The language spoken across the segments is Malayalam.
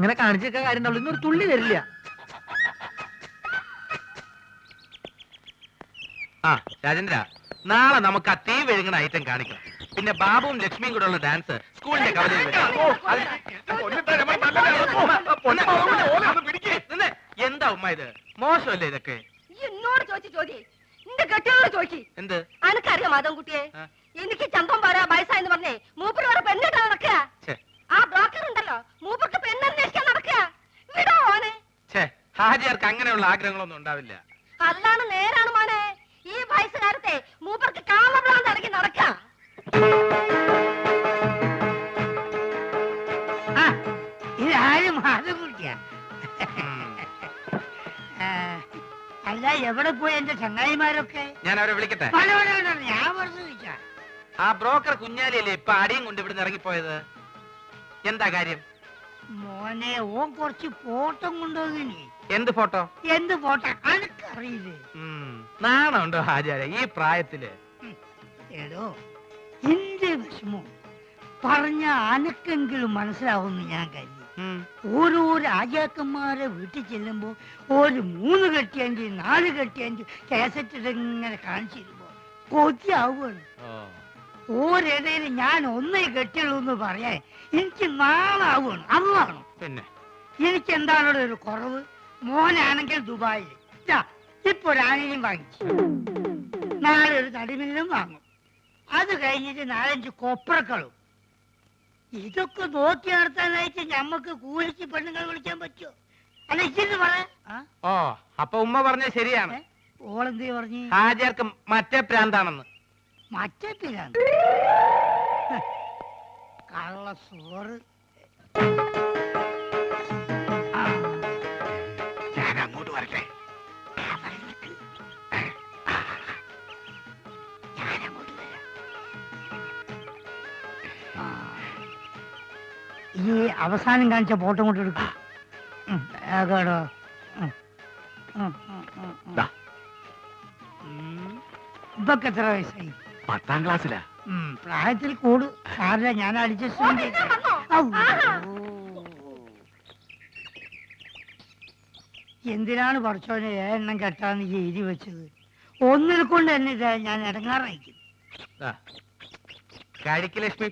ഇങ്ങനെ കാണിച്ചൊക്കെ കാര്യം ഉണ്ടാവുള്ളൂ. ഇന്നൊരു തുള്ളി തരില്ല. ആ രാജേന്ദ്ര, നാളെ നമുക്ക് ആ തീ വിഴുങ്ങുന്ന ഐറ്റം കാണിക്കണം. പിന്നെ ബാബുവും ലക്ഷ്മിയും കൂടെ ഉള്ള ഡാൻസ് സ്കൂളിന്റെ കവലയിൽ എന്താ ഉമ്മ ഇത്? മോശമല്ലേ ഇതൊക്കെ? എന്നോട് ചോദിച്ചു നിന്റെ കെട്ടിയോട് ചോദിച്ചു. എന്ത് അനക്കറിയാം മാധവൻകുട്ടിയെ? എനിക്ക് ചന്തം പോരാ വയസ്സായെന്ന് പറഞ്ഞേ മൂപ്പര് വേറെ പെണ്ണിട്ട് നടക്കുക. ആ ബ്രോക്കർ ഉണ്ടല്ലോ മൂപ്പർക്ക് പെണ്ണന്വേഷിക്കാൻ നടക്കുക. വിടോ മോനെ. ഹാജിയാർക്ക് അങ്ങനെയുള്ള ആഗ്രഹങ്ങളൊന്നും ഉണ്ടാവില്ല. അല്ലാണ് നേരാണ് മോനെ. ഈ വയസ്സുകാരത്തെ മൂപ്പർക്ക് കാമപ്രാന്ത് അടക്കി നടക്കാം. ഇതാരും മാധവൻകുട്ടിയാ? അല്ല, എവിടെ പോയി എന്റെ ചങ്ങായിമാരൊക്കെ? ഞാൻ അവരെ വിളിക്കട്ടെ? ഞാൻ വെറുതെ ചോദിച്ചാ. ആ ബ്രോക്കർ കുഞ്ഞാലിയല്ലേ ഇപ്പൊ അടിയും കൊണ്ട് ഇവിടുന്ന് ഇറങ്ങിപ്പോയത്? എന്താ കാര്യം? മോനെ, ഓൻ കുറച്ച് ഫോട്ടോ കൊണ്ടുപോകിനി. എന്ത് ഫോട്ടോ? എന്ത് ഫോട്ടോ അനക്കറിയില്ലേ? നാണുണ്ടോ ഹാജാര ഈ പ്രായത്തില്? എടോ, എന്റെ വിഷമം പറഞ്ഞ അനക്കെങ്കിലും മനസ്സിലാവുന്നു ഞാൻ കരുതി. ഓരോ രാജാക്കന്മാരെ വീട്ടിൽ ചെല്ലുമ്പോ ഒരു 3 കെട്ടിയഞ്ച് 4 കെട്ടിയഞ്ച് കാസറ്റ് ഇങ്ങനെ കാണിച്ചിരുമ്പോ കൊതിയാവുകയാണ്. ഓരേതേലും ഞാൻ ഒന്നേ കെട്ടിയുള്ളൂ എന്ന് പറയാൻ എനിക്ക് നാളാവുകയാണ്. അതാണ് പിന്നെ എനിക്ക് എന്താണോ ഒരു കുറവ്. മോനാണെങ്കിൽ ദുബായിൽ ഇപ്പൊ ഒരു ആനയും വാങ്ങിച്ചു, നാളെ ഒരു തടിമില്ലും വാങ്ങും. അത് കഴിഞ്ഞിട്ട് 4-5 കൊപ്രക്കളും. ഇതൊക്കെ നോക്കി നടത്താനായിട്ട് ഞമ്മക്ക് കൂലിക്ക് പെണ്ണുങ്ങൾ വിളിക്കാൻ പറ്റുമോ? അല്ല, ഇച്ചിരി പറയാ. ഓ, അപ്പൊ ഉമ്മ പറഞ്ഞ ശരിയാണ്. ഓളെന്തേ പറഞ്ഞു? ഹാജിയാർക്ക് മറ്റേ പ്രാന്താണെന്ന്. മറ്റേ പിരാന്ത്? കള്ള സോറ്. ഞാൻ അങ്ങോട്ട് വരട്ടെ? ഈ അവസാനം കാണിച്ച ഫോട്ടോ കൊണ്ട് എടുക്കും. ഇപ്പൊക്കെ എത്ര വയസ്സായി? 10ാം ക്ലാസ്സിലാ. പ്രായത്തിൽ കൂടു സാറില്ല, ഞാൻ അഡ്ജസ്റ്റ്. എന്തിനാണ് പഠിച്ചോനെ എണ്ണം കെട്ടാന്ന് എഴുതി വെച്ചത്? ഒന്നിനെ കൊണ്ട് തന്നെ ഇതാ ഞാൻ ഇടങ്ങാറായിരിക്കും. ലക്ഷ്മി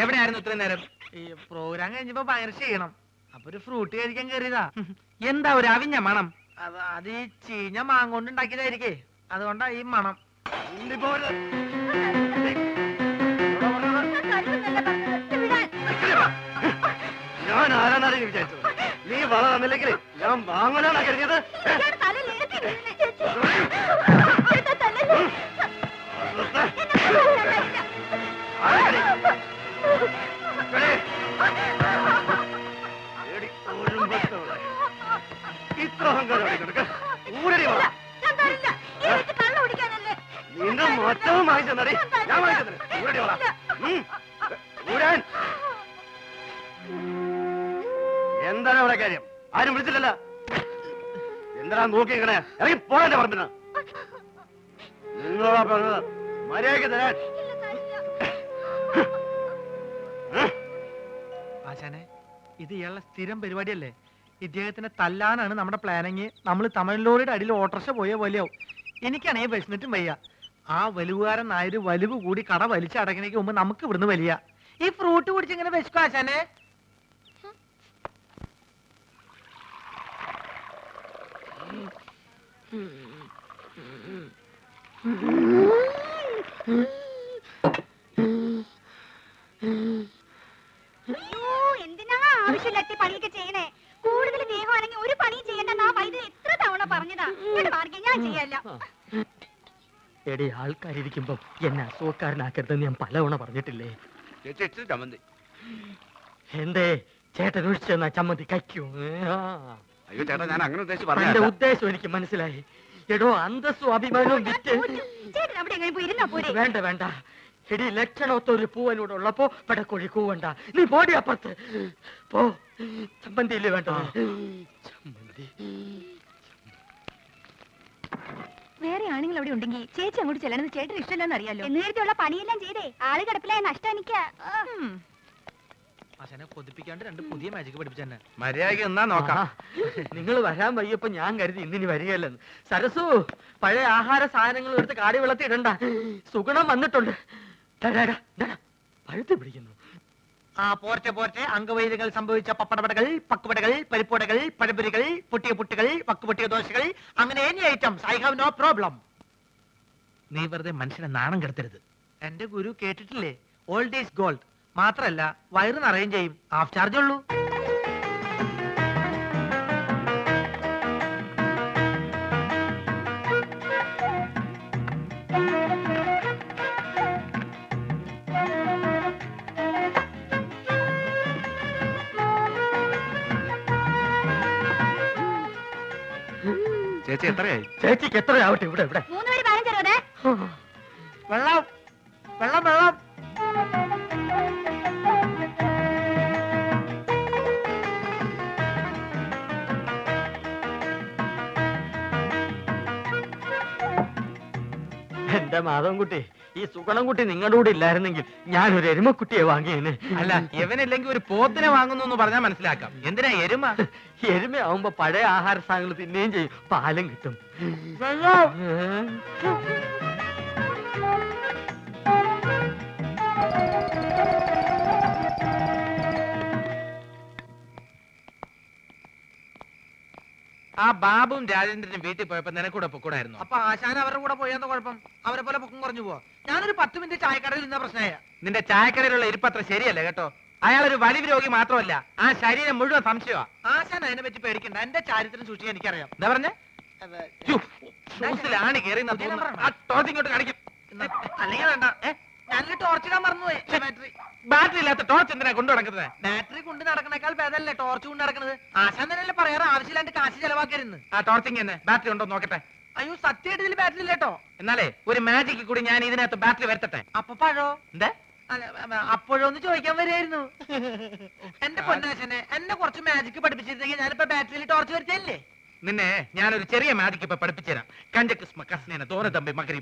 എവിടെയായിരുന്നു ഇത്രയും നേരം? ഈ പ്രോഗ്രാം കഴിഞ്ഞപ്പോ ഭയങ്കര ചെയ്യണം. അപ്പൊ ഒരു ഫ്രൂട്ട് കഴിക്കാൻ കയറിയതാ. എന്താ ഒരു അവിഞ്ഞ മണം? അത് ഈ ചീഞ്ഞ മാങ്ങോണ്ട് ഉണ്ടാക്കിയതായിരിക്കേ, അതുകൊണ്ടാ ഈ മണം. ഞാൻ ആരാന്നാണ് വിചാരിച്ചത്? നീ വള തന്നില്ലെങ്കിൽ ഞാൻ വാങ്ങാനാണ് കരുതിയത്. എന്താണ് അവിടെ കാര്യം? ആരും വിളിച്ചില്ലല്ലോ. എന്താ നോക്കിക്കണേ? ഇറങ്ങി പോകാന്റെ പറഞ്ഞ നിങ്ങളോടാ പറഞ്ഞത് മര്യാദയ്ക്ക് തരാൻ. ആശാനെ, ഇത് ഇയാളുടെ സ്ഥിരം പരിപാടിയല്ലേ? ഇദ്ദേഹത്തിനെ തല്ലാനാണ് നമ്മുടെ പ്ലാനിങ്. നമ്മൾ തമിഴ്ലോറിയുടെ അടിയിൽ ഓട്ടർഷ പോയ പോലെയാവും. എനിക്കാണെങ്കിൽ വിശന്നിട്ടും വയ്യ. ആ വലുവുകാരൻ നായര് വലിവ് കൂടി കട വലിച്ചടക്കണേക്ക് മുമ്പ് നമുക്ക് ഇവിടുന്ന് വലിയ ഈ ഫ്രൂട്ട് കുടിച്ചിങ്ങനെ വിശക്കും ആശാനെ. എന്തിനാ ആവശ്യമില്ലാത്ത പണിയൊക്കെ ചെയ്യണേ? കൂടുതൽ ദേഹമാണെങ്കിൽ ഒരു പണിയും ചെയ്യണ്ടെന്ന് ആ വൈദ്യുതി എത്ര തവണ പറഞ്ഞതാ. ഞാൻ ചെയ്യല്ല. എടി, ആൾക്കാരിയ്ക്കുമ്പോ എന്നെ അസുഖക്കാരനാക്കരുതെന്ന് ഞാൻ പലവണ പറഞ്ഞിട്ടില്ലേ? എന്തേ ചേട്ടൻ ഒഴിച്ചു തന്നാ ചമ്മന്തി കഴിക്കൂ? അയ്യോ ചേട്ടാ, ഞാൻ അങ്ങനെ എന്റെ ഉദ്ദേശം എനിക്ക് മനസ്സിലായി. എടോ, അന്തസ്സും അഭിമാനവും വിറ്റ് വേണ്ട വേണ്ട. എടി, ലക്ഷണമൊത്ത ഒരു പൂവനോട് ഉള്ളപ്പോ പടക്കോഴി കൂവണ്ട. നീ പോടി അപ്പുറത്ത് പോ. ചമ്മന്തിയില്ലേ വേണ്ട? ചമ്മന്തി വേറെ ആണുങ്ങൾ അവിടെ ഉണ്ടെങ്കിൽ ചേച്ചി അങ്ങോട്ട് ചെല്ലണമെന്ന് ചേട്ടന് ഇഷ്ടമല്ലെന്ന് അറിയാലോ. നേരത്തെയുള്ള പണിയെല്ലാം ചെയ്തേ ആള് കിടപ്പിലായ നഷ്ടം എനിക്ക്. ആശാനെ കൊതിപ്പിക്കാണ്ട് രണ്ട് പുതിയ മാജിക് പഠിപ്പിച്ചെന്നെ. മര്യാദയ്ക്ക് എന്നാ നോക്കാം. നിങ്ങൾ വരാൻ വയ്യപ്പോ ഞാൻ കരുതി ഇന്നിനി വരികയല്ലെന്ന്. സരസു, പഴയ ആഹാര സാധനങ്ങൾ എടുത്ത് കാടി വെള്ളത്തിൽ ഇടണ്ട. സുഗുണം വന്നിട്ടുണ്ട്. പഴുത്ത് പിടിക്കുന്നു. പോർട്ടെ പോർട്ടെ, അംഗവൈദ്യങ്ങൾ സംഭവിച്ച പപ്പടപടകൾ, പക്കുപടകൾ, പരിപ്പുടകൾ, പഴപുരികൾ, പൊട്ടിയ പുട്ടുകൾ, വക്കുപൊട്ടിയ ദോശകൾ, അങ്ങനെ any items, I have no problem. നീ വെറുതെ മനുഷ്യനെ നാണം കെടുത്തരുത്. എന്റെ ഗുരു കേട്ടിട്ടില്ലേ, ഓൾഡ് ഈസ് ഗോൾഡ്. മാത്രല്ല വയറ് നിറയും ചെയ്യും, ഹാഫ് ചാർജ് ഉള്ളൂ. ചേച്ചി എത്രയായി? ചേച്ചിക്ക് എത്രയാവട്ടെ. ഇവിടെ ഇവിടെ 3 പേര് 15 രൂപ. വെള്ളം വെള്ളം വെള്ളം. എന്റെ മാധവൻകുട്ടി, ഈ സുഗണൻകുട്ടി നിങ്ങളുടെ കൂടെ ഇല്ലായിരുന്നെങ്കിൽ ഞാനൊരു എരുമക്കുട്ടിയെ വാങ്ങിയേനെ. അല്ല, ഇവനില്ലെങ്കിൽ ഒരു പോത്തിനെ വാങ്ങുന്നു എന്ന് പറഞ്ഞാൽ മനസ്സിലാക്കാം. എന്തിനാ എരുമ? എരുമയാവുമ്പോ പഴയ ആഹാര സാധനങ്ങൾ തിന്നുകയും ചെയ്യും, പാലും കിട്ടും. ആ ബാബുവും രാജേന്ദ്രനും വീട്ടിൽ പോയപ്പോ നിനക്കൂടെ പൊക്കൂടായിരുന്നു. അപ്പൊ ആശാൻ അവരുടെ കൂടെ പോയെന്ന കുഴപ്പം? അവരെ പോലെ പൊക്കം കുറഞ്ഞു പോവാ. ഞാനൊരു 10 മിനിറ്റ് ചായക്കടയിൽ നിന്ന പ്രശ്നമായ. നിന്റെ ചായക്കടയിലുള്ള ഇരിപ്പത്ര ശരിയല്ല കേട്ടോ. അയാളൊരു വലിവ് രോഗി മാത്രമല്ല, ആ ശരീരം മുഴുവൻ സംശയമാ. ആശാൻ അതിനെ പറ്റി പേടിക്കണ്ട, എന്റെ ചാരിത്രം സൂക്ഷിക്കാൻ എനിക്കറിയാം. എന്താ പറഞ്ഞേ? ഷൂസിലാണ് കയറി ഇങ്ങോട്ട് കാണിക്കും. അല്ലെങ്കിൽ വേണ്ട, ഞാനൊരു ടോർച്ചിടാൻ മറന്നുപോയി. ബാറ്ററി ബാറ്ററി ഇല്ലാത്ത ടോർച്ച് എന്തിനാ കൊണ്ടു നടക്കുന്നത്? ബാറ്ററി കൊണ്ട് നടക്കണേക്കാൾ ഭേദമല്ലേ ടോർച്ച് കൊണ്ട് നടക്കുന്നത്? ആശാൻ തന്നെയല്ലേ പറയാറ് ആവശ്യമില്ലാണ്ട് കാശ് ചെലവാക്കരുന്ന്. ആ ടോർച്ചിങ് തന്നെ ബാറ്ററി ഉണ്ടോ നോക്കട്ടെ. അയ്യോ, സത്യമായിട്ട് ഇതിൽ ബാറ്ററി ഇല്ലേട്ടോ. എന്നാലേ ഒരു മാജിക്ക് കൂടി ഞാൻ ഇതിനകത്ത് ബാറ്ററി വരുത്തട്ടെ. അപ്പൊ പഴോ? എന്താ അപ്പോഴൊന്ന് ചോദിക്കാൻ വരുമായിരുന്നു. എന്റെ പൊന്നാശനെ, എന്നെ കുറച്ച് മാജിക് പഠിപ്പിച്ചിരുന്നെങ്കിൽ ഞാനിപ്പോ ബാറ്ററിയിൽ ടോർച്ച് വരുത്തല്ലേ. നിന്നെ ഞാനൊരു ചെറിയ മാജിക്ക് ഇപ്പൊ പഠിപ്പിച്ചുതരാം. കഞ്ച കിസ്മ കസ്നേന തോന തമ്പി മകരി